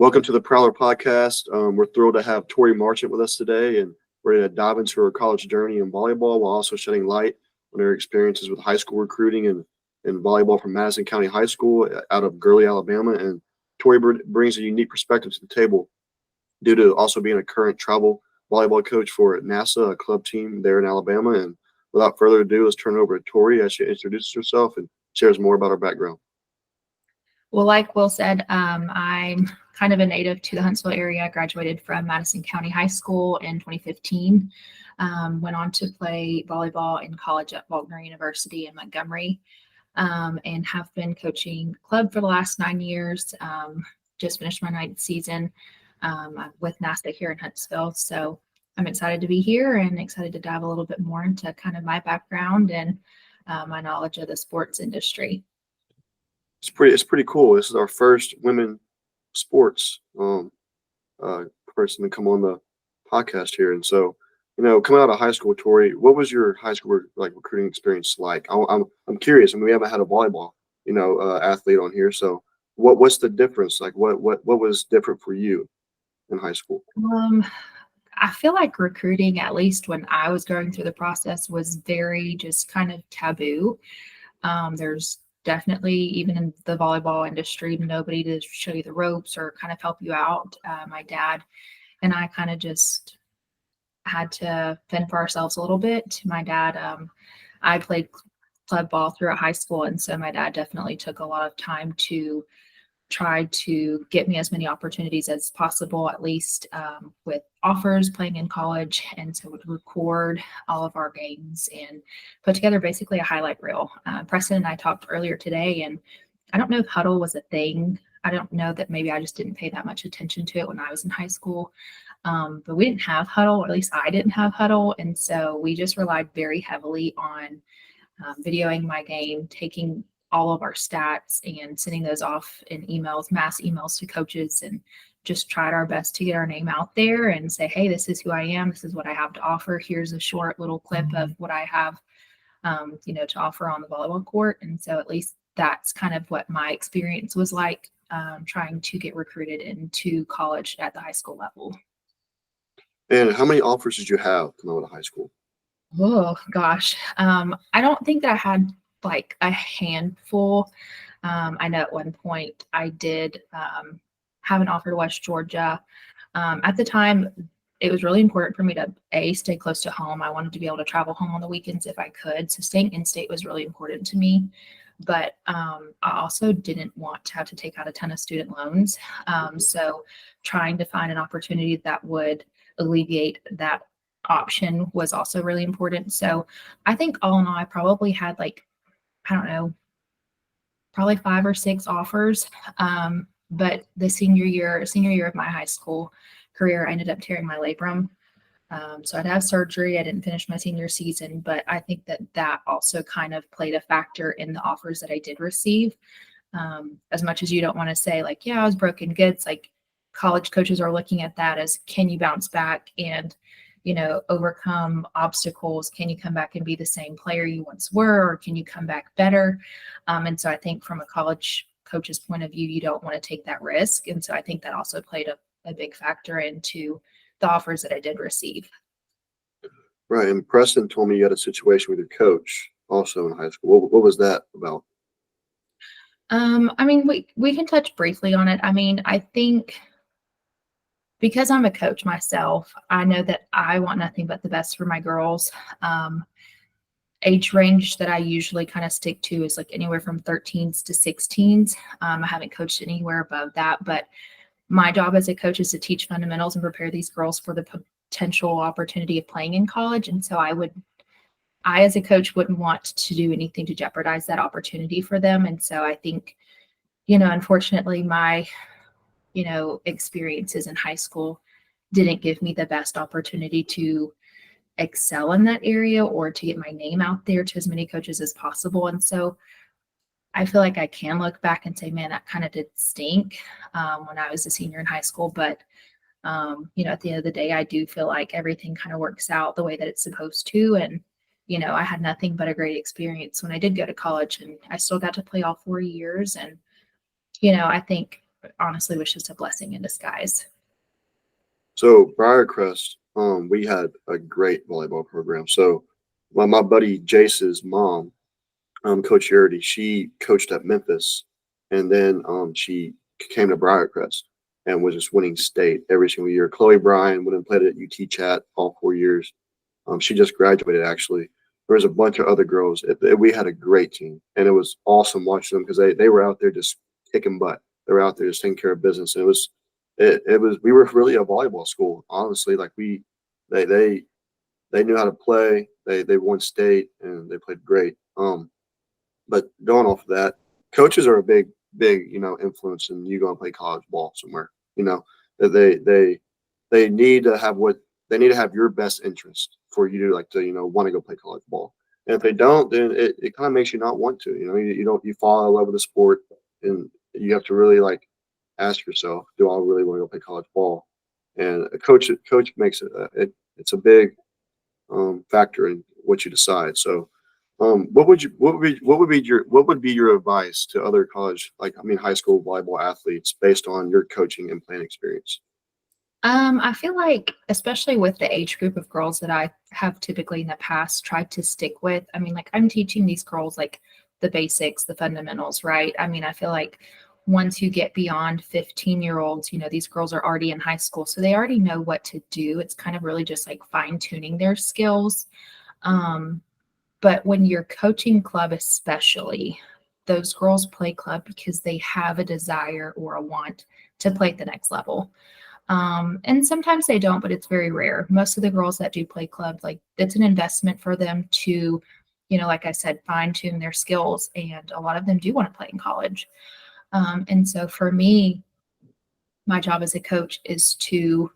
Welcome to the Prowler Podcast. We're thrilled to have Tori Marchant with us today, and we're going to dive into her college journey in volleyball while also shedding light on her experiences with high school recruiting and volleyball from Madison County High School out of Gurley, Alabama. And Tori brings a unique perspective to the table due to also being a current travel volleyball coach for NASA, a club team there in Alabama. And without further ado, let's turn it over to Tori as she introduces herself and shares more about her background. Well, like Will said, I'm kind of a native to the Huntsville area. I graduated from Madison County High School in 2015. Went on to play volleyball in college at Faulkner University in Montgomery, and have been coaching club for the last 9 years. Just finished my 9th season with NASA here in Huntsville. So I'm excited to be here and excited to dive a little bit more into kind of my background and my knowledge of the sports industry. It's pretty cool. This is our first women sports person to come on the podcast here. And so, coming out of high school, Tori, what was your high school recruiting experience like? I'm curious. I mean, we haven't had a volleyball athlete on here. So what's the difference? Like what was different for you in high school? I feel like recruiting, at least when I was going through the process, was very just kind of taboo. There's definitely, even in the volleyball industry, nobody to show you the ropes or kind of help you out. My dad and I kind of just had to fend for ourselves a little bit. My dad, I played club ball throughout high school, and so my dad definitely took a lot of time to try to get me as many opportunities as possible, at least with offers playing in college. And so would record all of our games and put together basically a highlight reel. Preston and I talked earlier today, and I don't know if huddle was a thing. I don't know, that maybe I just didn't pay that much attention to it when I was in high school. But we didn't have huddle, or at least I didn't have huddle. And so we just relied very heavily on videoing my game, taking all of our stats and sending those off in emails, mass emails to coaches, and just tried our best to get our name out there and say, hey, this is who I am. This is what I have to offer. Here's a short little clip of what I have, to offer on the volleyball court. And so at least that's kind of what my experience was like, trying to get recruited into college at the high school level. And how many offers did you have coming out of high school? Oh, gosh. I don't think that I had like a handful. I know at one point I did have an offer to West Georgia. At the time, it was really important for me to stay close to home. I wanted to be able to travel home on the weekends if I could. So staying in state was really important to me. But I also didn't want to have to take out a ton of student loans. So trying to find an opportunity that would alleviate that option was also really important. So I think all in all, I probably had probably 5 or 6 offers. But the senior year of my high school career, I ended up tearing my labrum. So I'd have surgery. I didn't finish my senior season, but I think that also kind of played a factor in the offers that I did receive. As much as you don't want to say like, yeah, I was broken goods, like college coaches are looking at that as, can you bounce back and overcome obstacles? Can you come back and be the same player you once were, or can you come back better? And so I think from a college coach's point of view, you don't want to take that risk. And so I think that also played a big factor into the offers that I did receive. Right. And Preston told me you had a situation with your coach also in high school. What was that about? I mean, we can touch briefly on it. I mean, I think because I'm a coach myself, I know that I want nothing but the best for my girls. Age range that I usually kind of stick to is like anywhere from 13s to 16s. I haven't coached anywhere above that, but my job as a coach is to teach fundamentals and prepare these girls for the potential opportunity of playing in college. And so I as a coach wouldn't want to do anything to jeopardize that opportunity for them. And so I think, unfortunately, my experiences in high school didn't give me the best opportunity to excel in that area or to get my name out there to as many coaches as possible. And so I feel like I can look back and say, man, that kind of did stink when I was a senior in high school. But, at the end of the day, I do feel like everything kind of works out the way that it's supposed to. And, I had nothing but a great experience when I did go to college, and I still got to play all 4 years. And, I think honestly was just a blessing in disguise. So Briarcrest, we had a great volleyball program. So my buddy Jace's mom, Coach Yarity, she coached at Memphis, and then she came to Briarcrest and was just winning state every single year. Chloe Bryan went and played at UT Chat all 4 years. She just graduated actually. There was a bunch of other girls. We had a great team, and it was awesome watching them because they were out there just kicking butt. They were out there just taking care of business, and it was we were really a volleyball school, honestly. Like they they they knew how to play. They won state and they played great. But going off of that, coaches are a big influence in you going to play college ball somewhere. They need to have your best interest for you to want to go play college ball. And if they don't, then it kind of makes you not want to. You fall in love with the sport, and you have to really ask yourself, do I really want to go play college ball? And a coach makes it's a big factor in what you decide. So, what would be your advice to other high school volleyball athletes based on your coaching and playing experience? I feel like, especially with the age group of girls that I have typically in the past tried to stick with, I mean, like I'm teaching these girls like the basics, the fundamentals, right? I mean, I feel like once you get beyond 15-year-olds, these girls are already in high school, so they already know what to do. It's kind of really just like fine tuning their skills. But when you're coaching club, especially, those girls play club because they have a desire or a want to play at the next level. And sometimes they don't, but it's very rare. Most of the girls that do play club, like it's an investment for them to, like I said, fine tune their skills. And a lot of them do want to play in college. And so for me, my job as a coach is to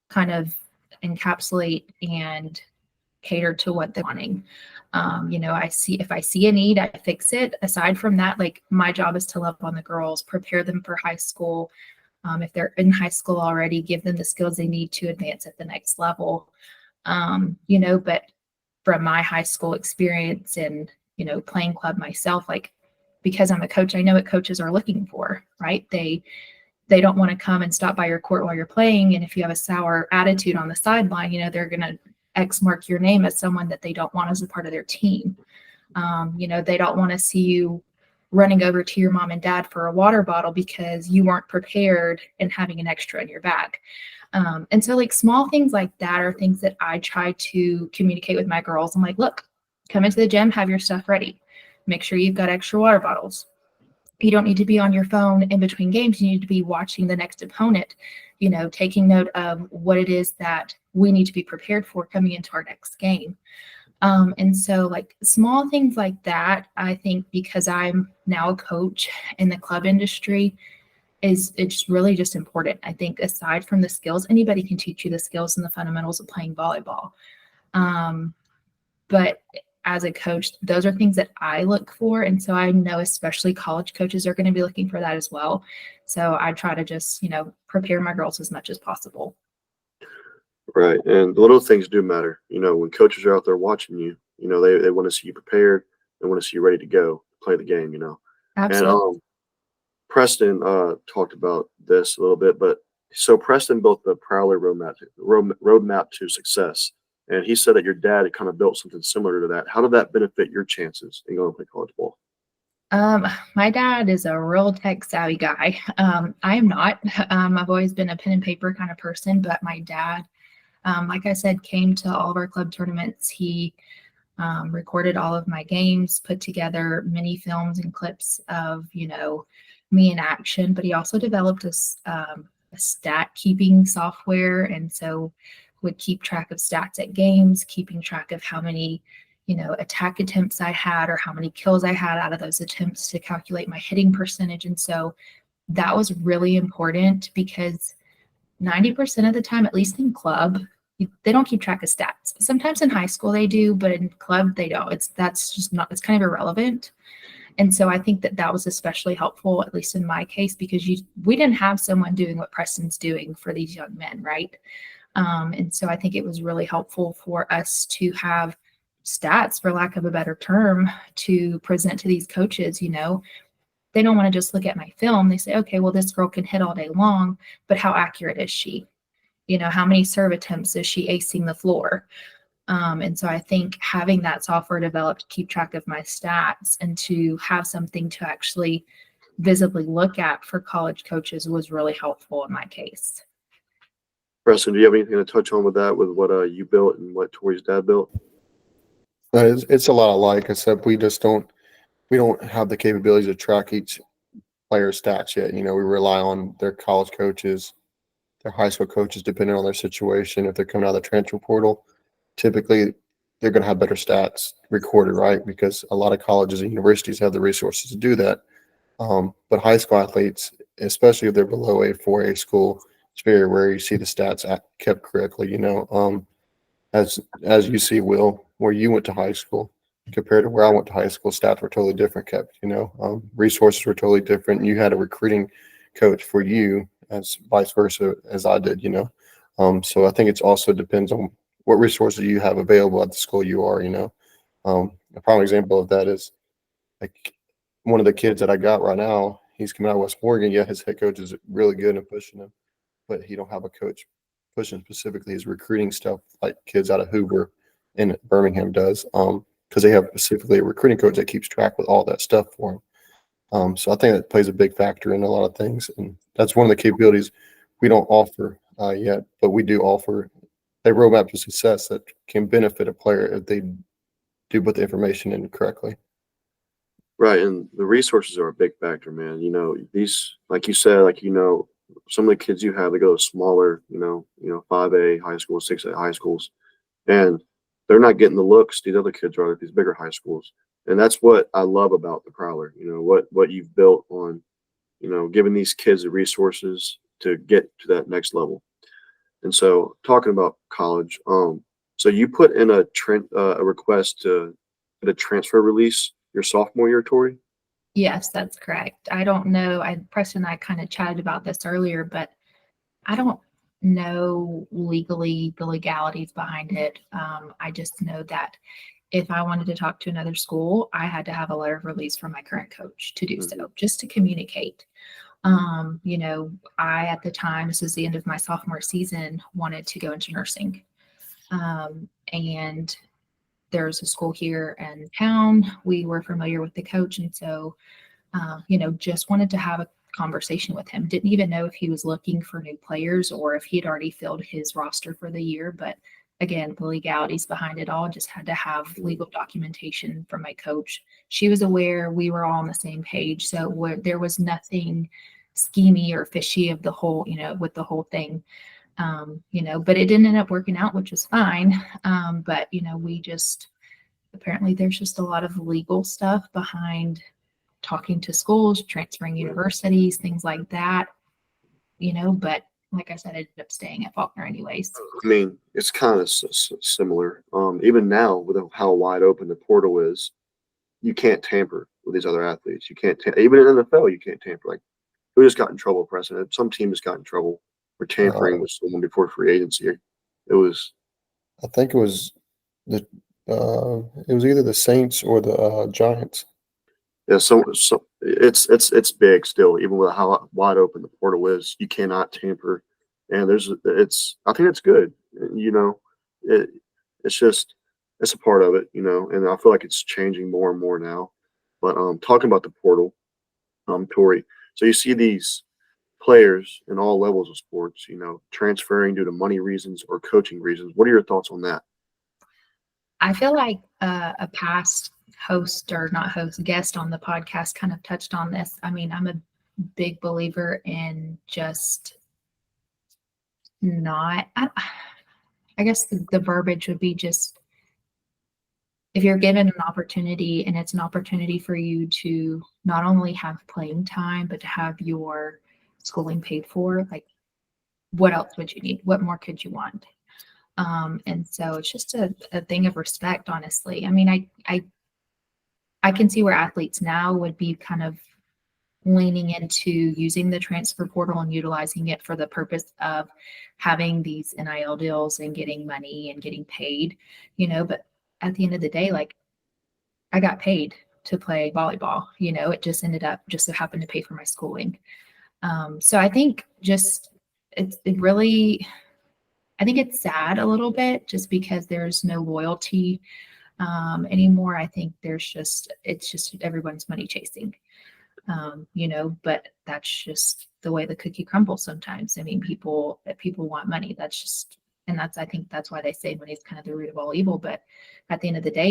kind of encapsulate and cater to what they're wanting. If I see a need, I fix it. Aside from that, like my job is to love on the girls, prepare them for high school. If they're in high school already, give them the skills they need to advance at the next level. But from my high school experience and, playing club myself, like, because I'm a coach, I know what coaches are looking for, right? They don't want to come and stop by your court while you're playing. And if you have a sour attitude on the sideline, they're going to X mark your name as someone that they don't want as a part of their team. They don't want to see you running over to your mom and dad for a water bottle because you weren't prepared and having an extra in your bag. And so like small things like that are things that I try to communicate with my girls. I'm like, look, come into the gym, have your stuff ready. Make sure you've got extra water bottles. You don't need to be on your phone in between games. You need to be watching the next opponent, taking note of what it is that we need to be prepared for coming into our next game. And so like small things like that, I think because I'm now a coach in the club industry, it's really just important. I think aside from the skills, anybody can teach you the skills and the fundamentals of playing volleyball. But as a coach, those are things that I look for. And so I know especially college coaches are going to be looking for that as well. So I try to just, prepare my girls as much as possible. Right. And the little things do matter. When coaches are out there watching you, they want to see you prepared. They want to see you ready to go play the game, Absolutely. And Preston talked about this a little bit, but so Preston built the Prowler roadmap to success. And he said that your dad had kind of built something similar to that. How did that benefit your chances in going to play college ball? My dad is a real tech savvy guy. I am not. I've always been a pen and paper kind of person, but my dad, like I said, came to all of our club tournaments. He recorded all of my games, put together mini films and clips of, me in action, but he also developed a stat keeping software. And so would keep track of stats at games, keeping track of how many, attack attempts I had or how many kills I had out of those attempts to calculate my hitting percentage. And so that was really important because 90% of the time, at least in club, they don't keep track of stats. Sometimes in high school they do, but in club they don't. It's kind of irrelevant. And so I think that was especially helpful, at least in my case, because we didn't have someone doing what Preston's doing for these young men, right? And so I think it was really helpful for us to have stats, for lack of a better term, to present to these coaches, they don't want to just look at my film. They say, okay, well, this girl can hit all day long, but how accurate is she? How many serve attempts is she acing the floor? And so I think having that software developed to keep track of my stats and to have something to actually visibly look at for college coaches was really helpful in my case. Preston, do you have anything to touch on with that, with what you built and what Tori's dad built? It's a lot alike, except we don't have the capabilities to track each player's stats yet. We rely on their college coaches, their high school coaches, depending on their situation. If they're coming out of the transfer portal, typically they're going to have better stats recorded, right? Because a lot of colleges and universities have the resources to do that. But high school athletes, especially if they're below a 4A school, it's very rare you see the stats kept correctly. As you see, Will, where you went to high school compared to where I went to high school, stats were totally different kept. Resources were totally different. You had a recruiting coach for you, as vice versa as I did. So I think it also depends on what resources you have available at the school you are. A prime example of that is like one of the kids that I got right now. He's coming out of West Oregon. Yeah, his head coach is really good at pushing him, but he don't have a coach pushing specifically his recruiting stuff like kids out of Hoover and Birmingham does, because they have specifically a recruiting coach that keeps track with all that stuff for him. So I think that plays a big factor in a lot of things, and that's one of the capabilities we don't offer yet, but we do offer a roadmap to success that can benefit a player if they do put the information in correctly. Right, and the resources are a big factor, man. These, like you said, some of the kids you have, they go to smaller, 5A high schools, 6A high schools, and they're not getting the looks these other kids are at these bigger high schools. And that's what I love about the Prowler, what you've built on, giving these kids the resources to get to that next level. And so talking about college, so you put in a request to get a transfer release your sophomore year, Tori? Yes, that's correct. I don't know. Preston and I kind of chatted about this earlier, but I don't know legally the legalities behind it. I just know that if I wanted to talk to another school, I had to have a letter of release from my current coach to do so, just to communicate. I, at the time, this was the end of my sophomore season, wanted to go into nursing. And there's a school here in town. We were familiar with the coach. And so, just wanted to have a conversation with him. Didn't even know if he was looking for new players or if he had already filled his roster for the year. But again, the legalities behind it all, just had to have legal documentation from my coach. She was aware, we were all on the same page. So there was nothing schemy or fishy of the whole, with the whole thing. But it didn't end up working out, which was fine. But we just, apparently there's just a lot of legal stuff behind talking to schools, transferring universities, things like that, but like I said, I ended up staying at Faulkner anyways. I mean, it's kind of similar. Even now, with how wide open the portal is, you can't tamper with these other athletes. You can't, even in the NFL, you can't tamper. Like, who just got in trouble, President? Some team just got in trouble for tampering with someone before free agency. I think it was it was either the Saints or the Giants. Yeah, so it's big still, even with how wide open the portal is. You cannot tamper, and I think it's good. It's a part of it, and I feel like it's changing more and more now. But talking about the portal, Tori, so you see these players in all levels of sports, transferring due to money reasons or coaching reasons. What are your thoughts on that? I feel like a past guest on the podcast kind of touched on this. I mean, I'm a big believer in just not, I guess the verbiage would be just, if you're given an opportunity and it's an opportunity for you to not only have playing time, but to have your schooling paid for, like, what else would you need? What more could you want? And so it's just a thing of respect, honestly. I mean, I can see where athletes now would be kind of leaning into using the transfer portal and utilizing it for the purpose of having these NIL deals and getting money and getting paid, but at the end of the day, like, I got paid. to play volleyball. It just ended up just so happened to pay for my schooling. So I think I think it's sad a little bit just because there's no loyalty anymore. I think it's just everyone's money chasing, but that's just the way the cookie crumbles sometimes. I mean, people want money. I think that's why they say money is kind of the root of all evil. But at the end of the day,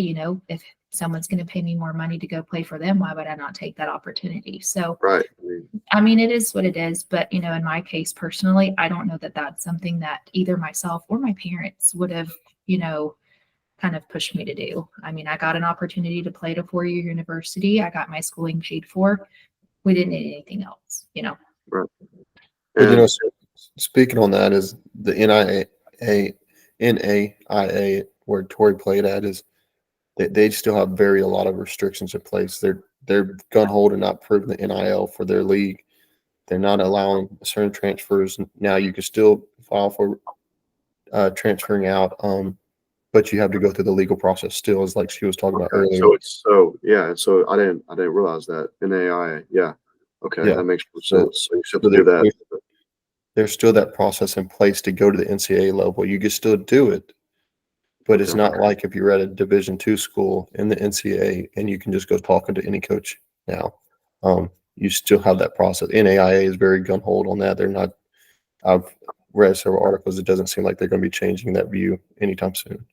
if someone's going to pay me more money to go play for them, why would I not take that opportunity? So, Right. I mean, it is what it is. But, in my case personally, I don't know that that's something that either myself or my parents would have, kind of pushed me to do. I mean, I got an opportunity to play at a 4-year university. I got my schooling paid for. We didn't need anything else. Right. But And speaking on that is the NAIA where Tori played at is they still have a lot of restrictions in place. They're gun ho to not approve the NIL for their league. They're not allowing certain transfers. Now you can still file for transferring out, but you have to go through the legal process still, as like she was talking about earlier. So I didn't realize that NAIA. Yeah. Okay, Yeah. that makes more So- sense. So you still have to do that. There's still that process in place to go to the NCAA level. You can still do it, but it's Okay. not like if you're at a Division II school in the NCAA and you can just go talking to any coach now. You still have that process. NAIA is very gun hold on that. They're not. I've read several articles. It doesn't seem like they're going to be changing that view anytime soon.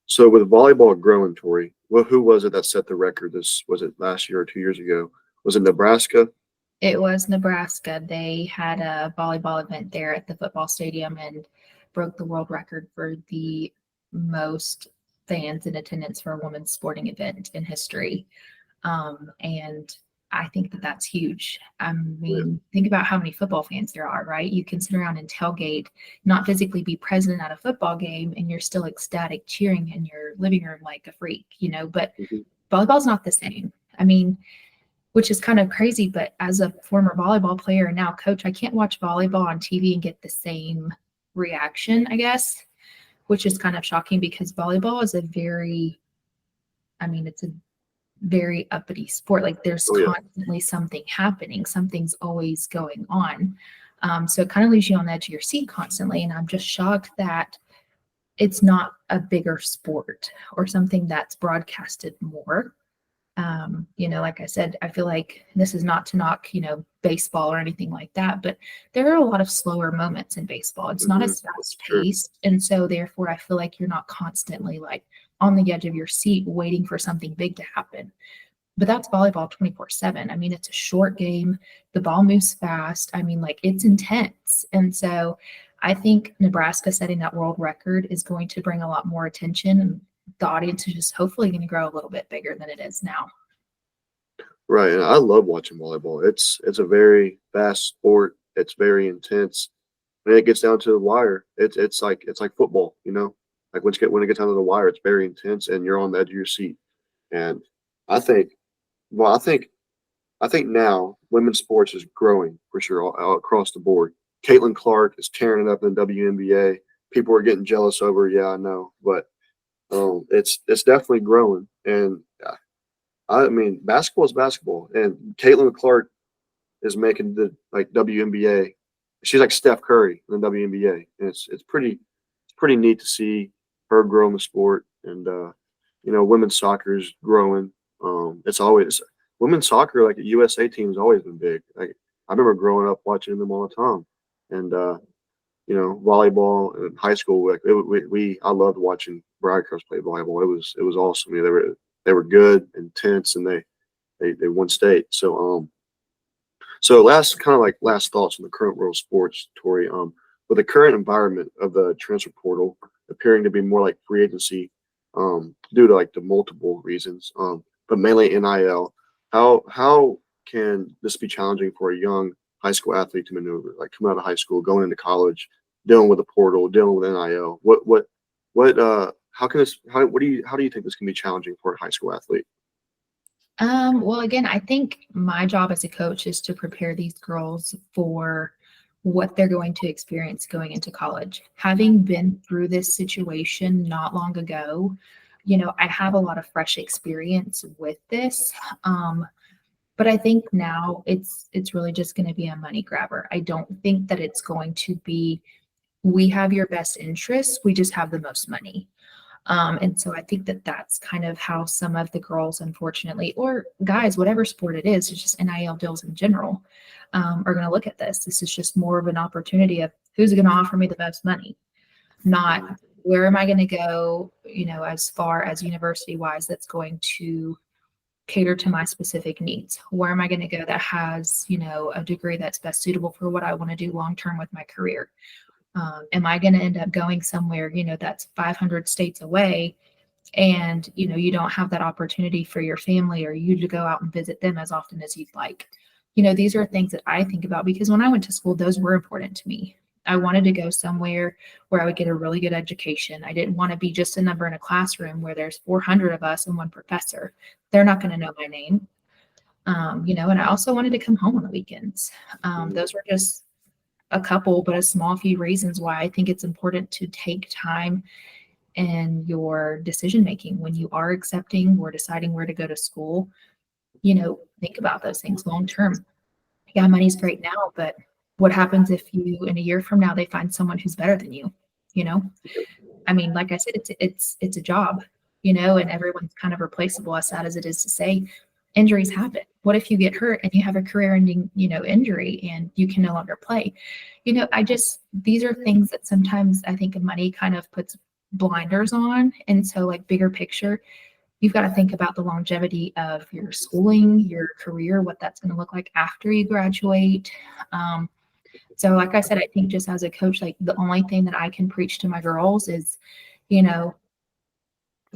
So with volleyball growing, Tori, who was it that set the record? Was it last year or 2 years ago? Was it Nebraska? It was Nebraska. They had a volleyball event there at the football stadium and broke the world record for the most fans in attendance for a women's sporting event in history. And I think that that's huge. I mean, think about how many football fans there are, right? You can sit around and tailgate, not physically be present at a football game, and you're still ecstatic cheering in your living room like a freak, but volleyball's not the same. I mean, which is kind of crazy, but as a former volleyball player and now coach, I can't watch volleyball on TV and get the same reaction, I guess, which is kind of shocking because volleyball is it's a very uppity sport. Like there's constantly something happening. Something's always going on. So it kind of leaves you on the edge of your seat constantly. And I'm just shocked that it's not a bigger sport or something that's broadcasted more. Like I said, I feel like this is not to knock, baseball or anything like that, but there are a lot of slower moments in baseball. It's not as fast paced. And so therefore I feel like you're not constantly like on the edge of your seat waiting for something big to happen. But that's volleyball 24/7. I mean, it's a short game. The ball moves fast. I mean, like it's intense. And so I think Nebraska setting that world record is going to bring a lot more attention, and the audience is just hopefully going to grow a little bit bigger than it is now. Right, and I love watching volleyball. It's a very fast sport. It's very intense, and it gets down to the wire. It's like football, Like when it gets down to the wire, it's very intense, and you're on the edge of your seat. And I think now women's sports is growing for sure all across the board. Caitlin Clark is tearing it up in the WNBA. People are getting jealous over. Yeah, I know, but it's definitely growing. And I mean, basketball is basketball, and Caitlin Clark is making the WNBA. She's like Steph Curry in the WNBA, and it's pretty neat to see her grow in the sport. And women's soccer is growing. It's always women's soccer, like the USA team, has always been big. Like I remember growing up watching them all the time, and volleyball in high school. I loved watching Briarcrest play volleyball. It was awesome. They were good, intense, and they won state. So last thoughts on the current world of sports, Tori. With the current environment of the transfer portal appearing to be more like free agency, due to the multiple reasons, but mainly NIL. How can this be challenging for a young high school athlete to maneuver, like coming out of high school, going into college, dealing with the portal, dealing with NIL? How do you think this can be challenging for a high school athlete? Well, again, I think my job as a coach is to prepare these girls for what they're going to experience going into college. Having been through this situation not long ago, I have a lot of fresh experience with this. But I think now it's really just going to be a money grabber. I don't think that it's going to be, we have your best interests, we just have the most money. And so I think that that's kind of how some of the girls, unfortunately, or guys, whatever sport it is, it's just NIL deals in general, are going to look at this. This is just more of an opportunity of who's going to offer me the most money, not where am I going to go, as far as university wise, that's going to cater to my specific needs. Where am I going to go that has, a degree that's best suitable for what I want to do long-term with my career? Am I going to end up going somewhere, that's 500 states away and, you don't have that opportunity for your family or you to go out and visit them as often as you'd like? These are things that I think about because when I went to school, those were important to me. I wanted to go somewhere where I would get a really good education. I didn't want to be just a number in a classroom where there's 400 of us and one professor. They're not going to know my name. And I also wanted to come home on the weekends. Those were just a couple, but a small few reasons why I think it's important to take time in your decision making when you are accepting or deciding where to go to school. Think about those things long term. Yeah, money's great now, but what happens if you, in a year from now, they find someone who's better than you? I mean, like I said, it's a job, and everyone's kind of replaceable, as sad as it is to say. Injuries happen. What if you get hurt and you have a career-ending, injury and you can no longer play? These are things that sometimes I think money kind of puts blinders on. And so like bigger picture, you've got to think about the longevity of your schooling, your career, what that's going to look like after you graduate. So like I said, I think just as a coach, like the only thing that I can preach to my girls is,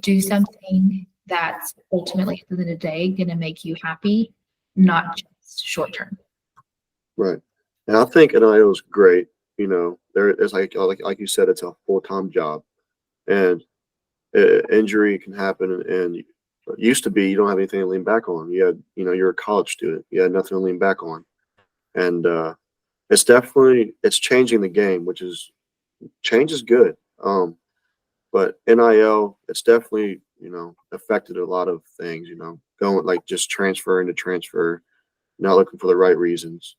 do something that's ultimately at the end of the day going to make you happy, not just short term. Right. And I think NIL is great. It's like you said, it's a full-time job, and injury can happen. And it used to be you don't have anything to lean back on. You had, you're a college student. You had nothing to lean back on, and it's changing the game, which is change is good. But NIL, it's definitely, affected a lot of things, going like just transferring to transfer, not looking for the right reasons.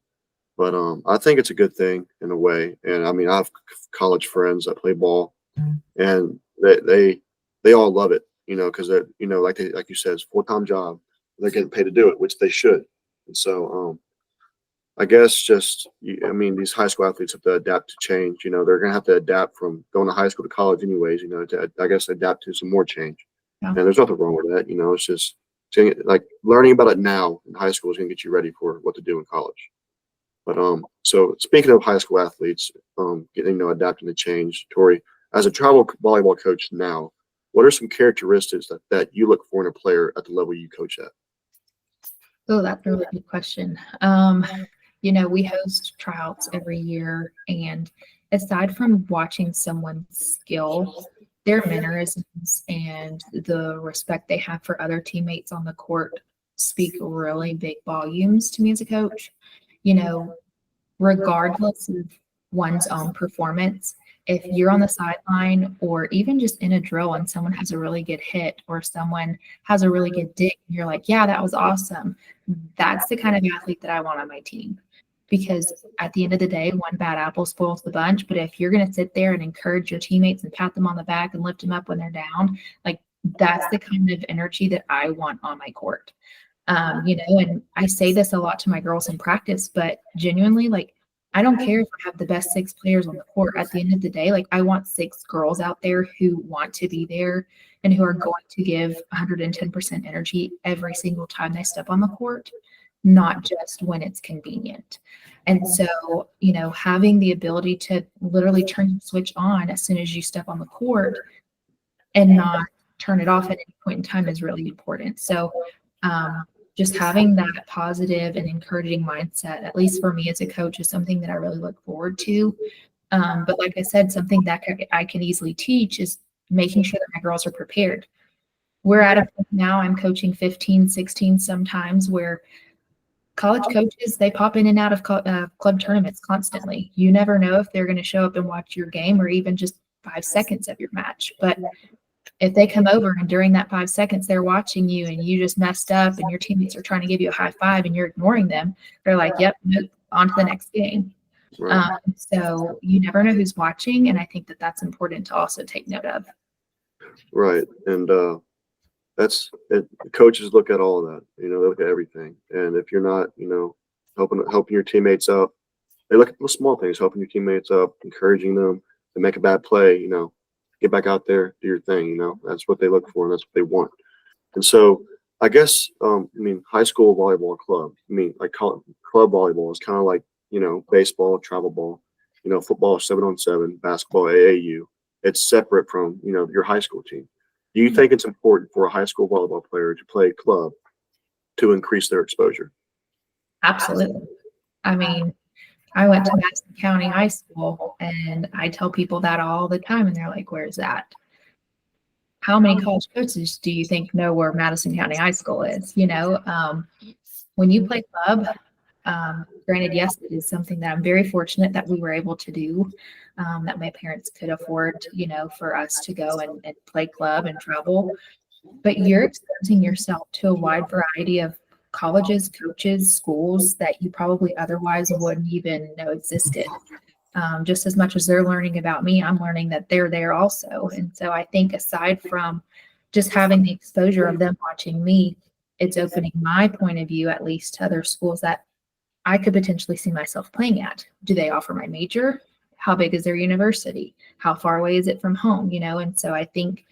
But I think it's a good thing in a way. And I mean, I have college friends that play ball, and they all love it, because they're, like you said, it's a full-time job. They're getting paid to do it, which they should. And so I guess these high school athletes have to adapt to change. They're going to have to adapt from going to high school to college anyways, to, I guess, adapt to some more change. Yeah. And there's nothing wrong with that. It's just like learning about it now in high school is going to get you ready for what to do in college. But so speaking of high school athletes, adapting to change, Tori, as a travel volleyball coach now, what are some characteristics that you look for in a player at the level you coach at? Oh, that's a really good question. We host tryouts every year, and aside from watching someone's skill, their mannerisms and the respect they have for other teammates on the court speak really big volumes to me as a coach. Regardless of one's own performance, if you're on the sideline or even just in a drill and someone has a really good hit or someone has a really good dig, you're like, yeah, that was awesome. That's the kind of athlete that I want on my team. Because at the end of the day, one bad apple spoils the bunch. But if you're going to sit there and encourage your teammates and pat them on the back and lift them up when they're down, like that's the kind of energy that I want on my court. And I say this a lot to my girls in practice, but genuinely, like, I don't care if I have the best 6 players on the court. At the end of the day, like, I want 6 girls out there who want to be there and who are going to give 110% energy every single time they step on the court, not just when it's convenient. And so, having the ability to literally turn the switch on as soon as you step on the court and not turn it off at any point in time is really important. So, just having that positive and encouraging mindset, at least for me as a coach, is something that I really look forward to. But like I said, something that I can easily teach is making sure that my girls are prepared. We're at a point now, I'm coaching 15, 16 sometimes, where college coaches, they pop in and out of club tournaments constantly. You never know if they're going to show up and watch your game or even just 5 seconds of your match. But If they come over and during that 5 seconds they're watching you and you just messed up and your teammates are trying to give you a high five and you're ignoring them, they're like, yep, nope, on to the next game. Right. So you never know who's watching, and I think that that's important to also take note of. Right. And that's it. Coaches look at all of that. They look at everything. And if you're not, helping your teammates up, they look at the small things, helping your teammates up, encouraging them to make a bad play. Get back out there, do your thing. That's what they look for, and that's what they want. And so, I guess, high school volleyball club. Like club volleyball is kind of like baseball, travel ball. Football is 7-on-7, basketball AAU. It's separate from your high school team. Do you think it's important for a high school volleyball player to play club to increase their exposure? Absolutely. I went to Madison County High School, and I tell people that all the time, and they're like, where's that? How many college coaches do you think know where Madison County High School is? When you play club, granted, yes, it is something that I'm very fortunate that we were able to do, that my parents could afford, for us to go and play club and travel. But you're exposing yourself to a wide variety of colleges, coaches, schools that you probably otherwise wouldn't even know existed. Just as much as they're learning about me, I'm learning that they're there also. And so I think aside from just having the exposure of them watching me, it's opening my point of view, at least to other schools that I could potentially see myself playing at. Do they offer my major? How big is their university? How far away is it from home? And so I think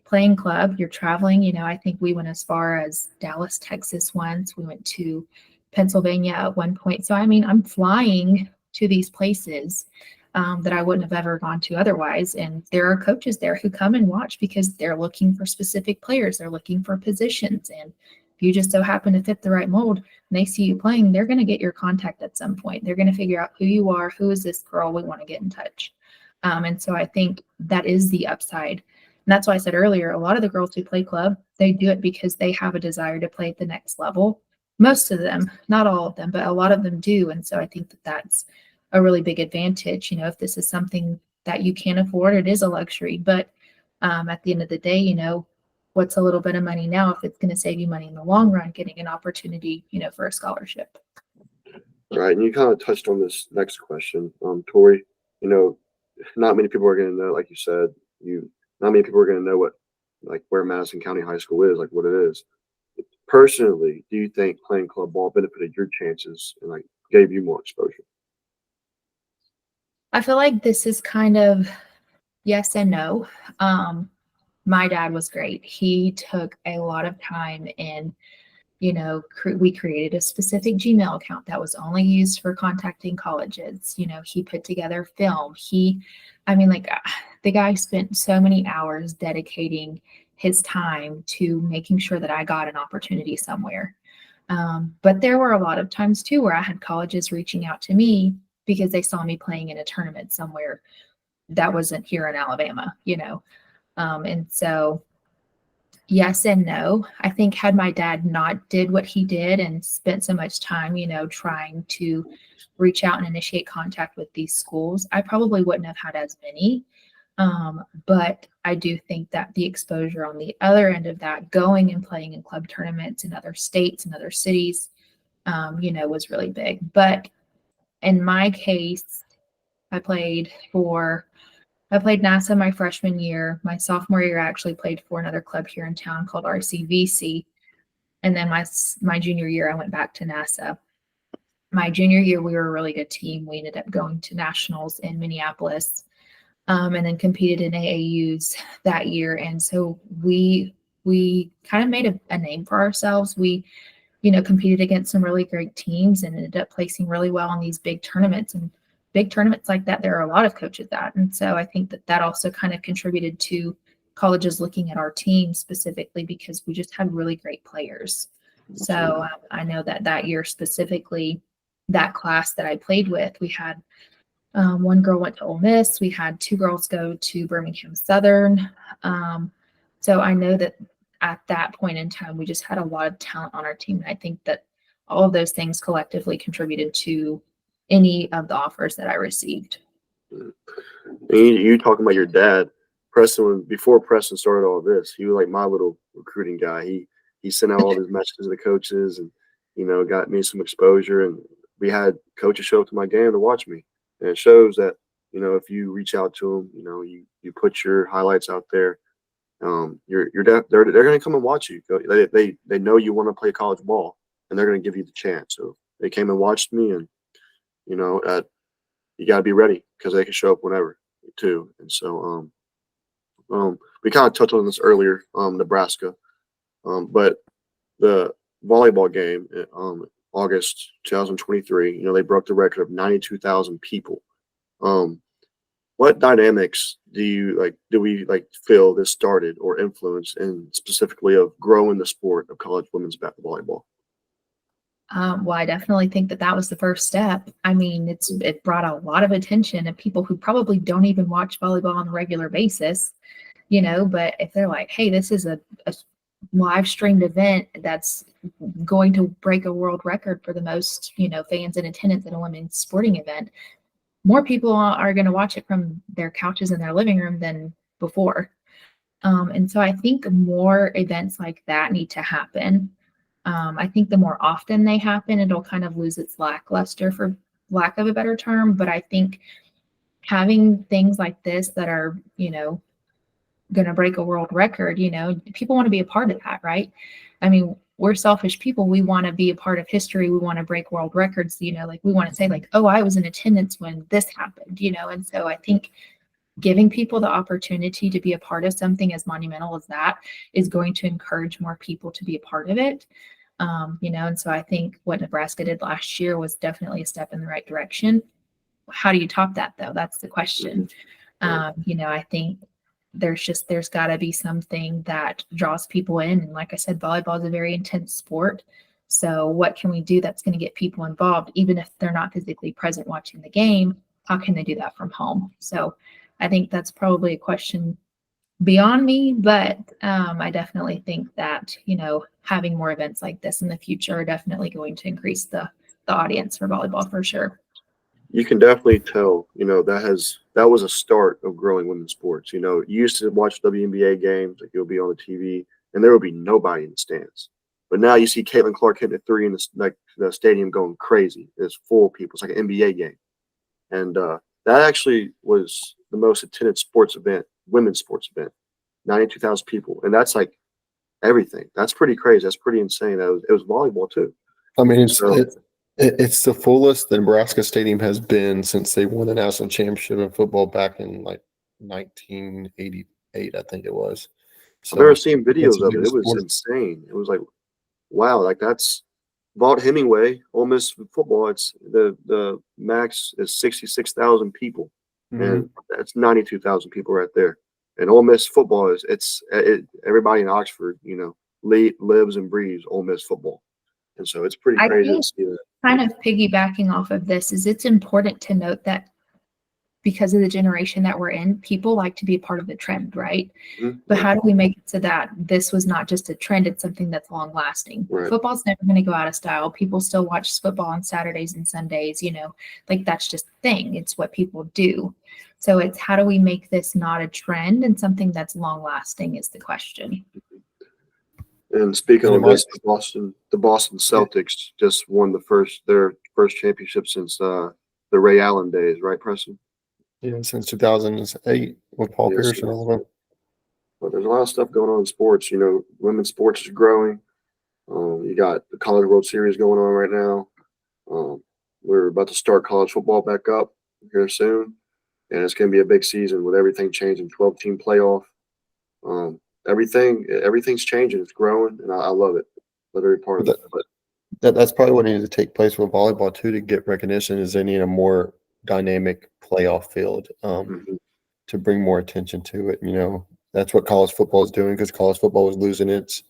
playing club, you're traveling, I think we went as far as Dallas, Texas once. We went to Pennsylvania at one point. So, I'm flying to these places that I wouldn't have ever gone to otherwise. And there are coaches there who come and watch because they're looking for specific players. They're looking for positions. And if you just so happen to fit the right mold and they see you playing, they're going to get your contact at some point. They're going to figure out who you are, who is this girl, we want to get in touch. And so I think that is the upside. And that's why I said earlier, a lot of the girls who play club, they do it because they have a desire to play at the next level. Most of them, not all of them, but a lot of them do. And so I think that that's a really big advantage. If this is something that you can afford, it is a luxury. But at the end of the day, what's a little bit of money now if it's going to save you money in the long run, getting an opportunity, for a scholarship. Right. And you kind of touched on this next question, Tori. Not many people are going to know, like you said, not many people are going to know where Madison County High School is, like what it is. Personally, do you think playing club ball benefited your chances and gave you more exposure? I feel like this is kind of yes and no. My dad was great. He took a lot of time and, we created a specific Gmail account that was only used for contacting colleges. He put together film. The guy spent so many hours dedicating his time to making sure that I got an opportunity somewhere. But there were a lot of times too where I had colleges reaching out to me because they saw me playing in a tournament somewhere that wasn't here in Alabama, and so yes and no. I think had my dad not did what he did and spent so much time, trying to reach out and initiate contact with these schools, I probably wouldn't have had as many. But I do think that the exposure on the other end of that, going and playing in club tournaments in other states and other cities, was really big. But in my case, I played NASA my freshman year. My sophomore year, I actually played for another club here in town called RCVC. And then my junior year, I went back to NASA. My junior year, we were a really good team. We ended up going to nationals in Minneapolis, and then competed in AAUs that year. And so we kind of made a name for ourselves. We, competed against some really great teams and ended up placing really well in these big tournaments. And big tournaments like that, there are a lot of coaches at. And so I think that also kind of contributed to colleges looking at our team specifically because we just had really great players. So I know that year specifically, that class that I played with, we had one girl went to Ole Miss. We had two girls go to Birmingham Southern. So I know that at that point in time, we just had a lot of talent on our team. And I think that all of those things collectively contributed to any of the offers that I received. You talking about your dad, Preston, before Preston started all this, he was like my little recruiting guy. He sent out all these messages to the coaches, and got me some exposure. And we had coaches show up to my game to watch me, and it shows that if you reach out to them, you put your highlights out there. They're going to come and watch you. They know you want to play college ball, and they're going to give you the chance. So they came and watched me, and you got to be ready because they can show up whenever too. And so we kind of touched on this earlier, Nebraska, but the volleyball game, August 2023. They broke the record of 92,000 people. What dynamics do we feel this started or influenced, and specifically of growing the sport of college women's volleyball? Well, I definitely think that was the first step. I mean, it brought a lot of attention to people who probably don't even watch volleyball on a regular basis, but if they're like, hey, this is a live streamed event that's going to break a world record for the most, fans in attendance at a women's sporting event, more people are going to watch it from their couches in their living room than before. And so I think more events like that need to happen. I think the more often they happen, it'll kind of lose its lackluster, for lack of a better term. But I think having things like this that are, going to break a world record, people want to be a part of that, right? I mean, we're selfish people. We want to be a part of history. We want to break world records, we want to say oh, I was in attendance when this happened, and so I think giving people the opportunity to be a part of something as monumental as that is going to encourage more people to be a part of it. And so I think what Nebraska did last year was definitely a step in the right direction. How do you top that though? That's the question. I think there's got to be something that draws people in. And like I said, volleyball is a very intense sport. So what can we do that's going to get people involved, even if they're not physically present watching the game? How can they do that from home? So I think that's probably a question beyond me, but I definitely think that, having more events like this in the future are definitely going to increase the audience for volleyball for sure. You can definitely tell, that was a start of growing women's sports. You used to watch WNBA games, you'll be on the TV, and there will be nobody in the stands. But now you see Caitlin Clark hitting a three in the stadium going crazy. It's full of people. It's like an NBA game. And that actually was the most attended sports event, women's sports event, 92,000 people. And that's like everything. That's pretty crazy. That's pretty insane. It was volleyball too. I mean, it's the fullest the Nebraska Stadium has been since they won the national championship in football back in 1988, I think it was. So I've never seen videos of it. It was insane. It was like, wow, that's Vaught Hemingway, Ole Miss football. It's the max is 66,000 people, and that's 92,000 people right there. And Ole Miss football is everybody in Oxford, lives and breathes Ole Miss football, and so it's pretty crazy to see that. Kind of piggybacking off of this is it's important to note that because of the generation that we're in, people like to be a part of the trend, right? Mm-hmm. But how do we make it so that this was not just a trend, it's something that's long lasting? Right. Football's never going to go out of style. People still watch football on Saturdays and Sundays, that's just a thing. It's what people do. So it's how do we make this not a trend and something that's long lasting is the question. And speaking of this, the Boston Celtics just won their first championship since the Ray Allen days, right, Preston? Yeah, since 2008 with Paul Pierce and all of them. But there's a lot of stuff going on in sports. Women's sports is growing. You got the College World Series going on right now. We're about to start college football back up here soon, and it's going to be a big season with everything changing. 12-team playoff. Everything's changing. It's growing, and I love it. I'm very part of it. But that's probably what needs to take place with volleyball too to get recognition. Is they need a more dynamic playoff field to bring more attention to it. That's what college football is doing because college football is losing its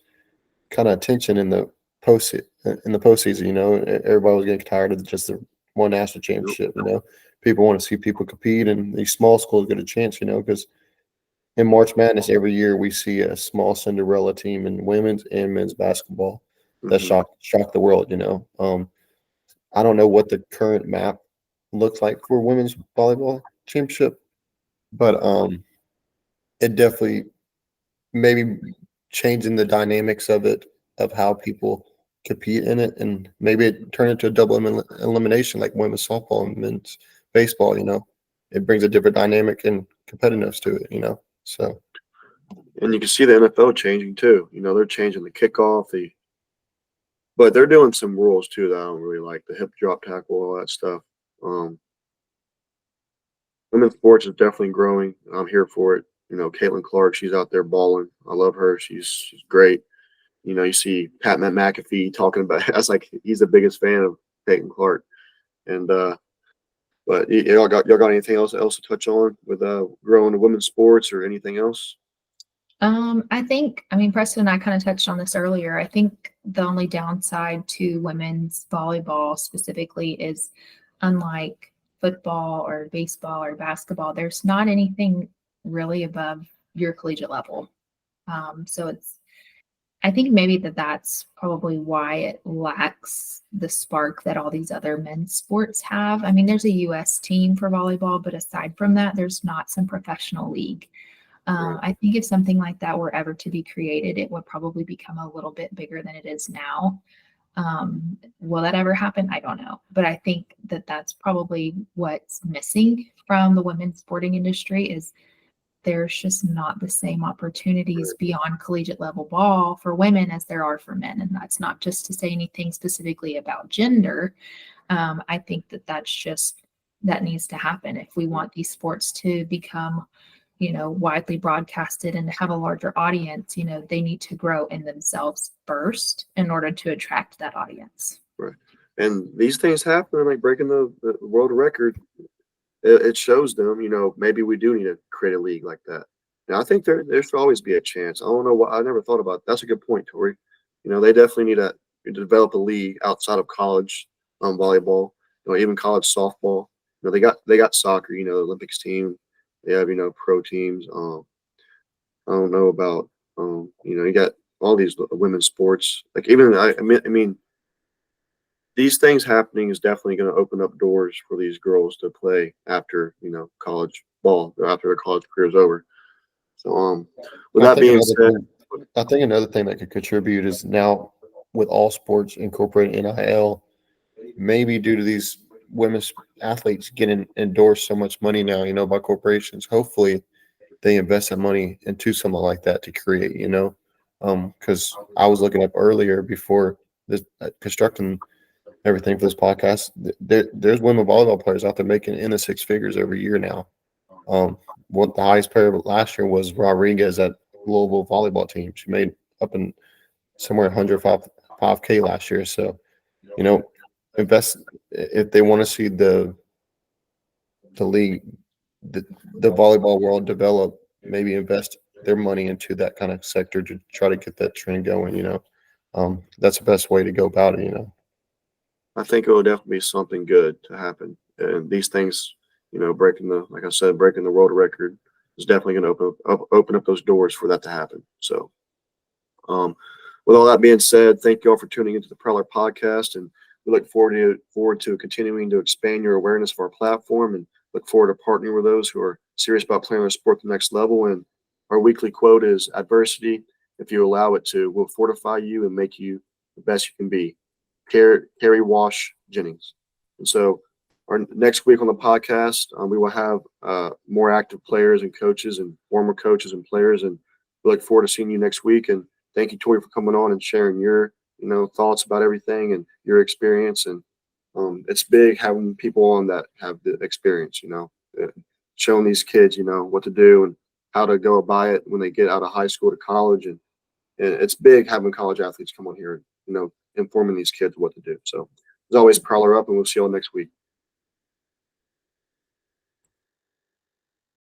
kind of attention in the postseason. Everybody was getting tired of just the one national championship. People want to see people compete, and these small schools get a chance. Because in March Madness every year we see a small Cinderella team in women's and men's basketball that shock the world. I don't know what the current map looks like for women's volleyball championship, but it definitely maybe changing the dynamics of it, of how people compete in it, and maybe it turn into a double elimination like women's softball and men's baseball. It brings a different dynamic and competitiveness to it. So And you can see the NFL changing too. They're changing the kickoff, but they're doing some rules too that I don't really like, the hip drop tackle, all that stuff. Women's sports is definitely growing. I'm here for it. Caitlin Clark, she's out there balling. I love her. She's great. You see Pat McAfee talking about that's like he's the biggest fan of Caitlin Clark. And but y'all got anything else to touch on with growing the women's sports or anything else? I mean, Preston and I kind of touched on this earlier. I think the only downside to women's volleyball specifically is, unlike football or baseball or basketball, there's not anything really above your collegiate level. So I think maybe that's probably why it lacks the spark that all these other men's sports have. I mean, there's a U.S. team for volleyball, but aside from that, there's not some professional league. I think if something like that were ever to be created, it would probably become a little bit bigger than it is now. Will that ever happen? I don't know. But I think that that's probably what's missing from the women's sporting industry is there's just not the same opportunities beyond collegiate level ball for women as there are for men. And that's not just to say anything specifically about gender. I think that needs to happen if we want these sports to become widely broadcasted and have a larger audience. They need to grow in themselves first in order to attract that audience. Right. And these things happen, like breaking the world record. It shows them, maybe we do need to create a league like that. And I think there should always be a chance. I don't know what I never thought about. That's a good point, Tori. They definitely need to develop a league outside of college volleyball, even college softball. They got soccer, the Olympics team. They have, pro teams. I don't know about, you got all these women's sports. Like even, I mean, these things happening is definitely going to open up doors for these girls to play after, college ball, after their college career is over. So, with that being said, I think another thing that could contribute is now with all sports incorporating NIL, maybe due to these women's athletes getting endorsed so much money now, by corporations. Hopefully they invest that money into something like that to create, because I was looking up earlier before this constructing everything for this podcast. There's women volleyball players out there making in the six figures every year now. What the highest player last year was Rodriguez at Global Volleyball Team. She made up in somewhere 105K last year. So, invest if they want to see the league, the volleyball world develop, maybe invest their money into that kind of sector to try to get that trend going. That's the best way to go about it. I think it will definitely be something good to happen. And these things, breaking the world record is definitely going to open up those doors for that to happen. So, with all that being said, thank you all for tuning into the Prowler Podcast, and we look forward to continuing to expand your awareness of our platform, and look forward to partnering with those who are serious about playing their sport to the next level. And our weekly quote is, adversity, if you allow it to, will fortify you and make you the best you can be. Carrie Wash Jennings. And so our next week on the podcast, we will have more active players and coaches and former coaches and players. And we look forward to seeing you next week. And thank you, Tori, for coming on and sharing your thoughts about everything and your experience. And it's big having people on that have the experience, showing these kids, what to do and how to go about it when they get out of high school to college. And it's big having college athletes come on here, informing these kids what to do. So as always, Prowler up, and we'll see you all next week.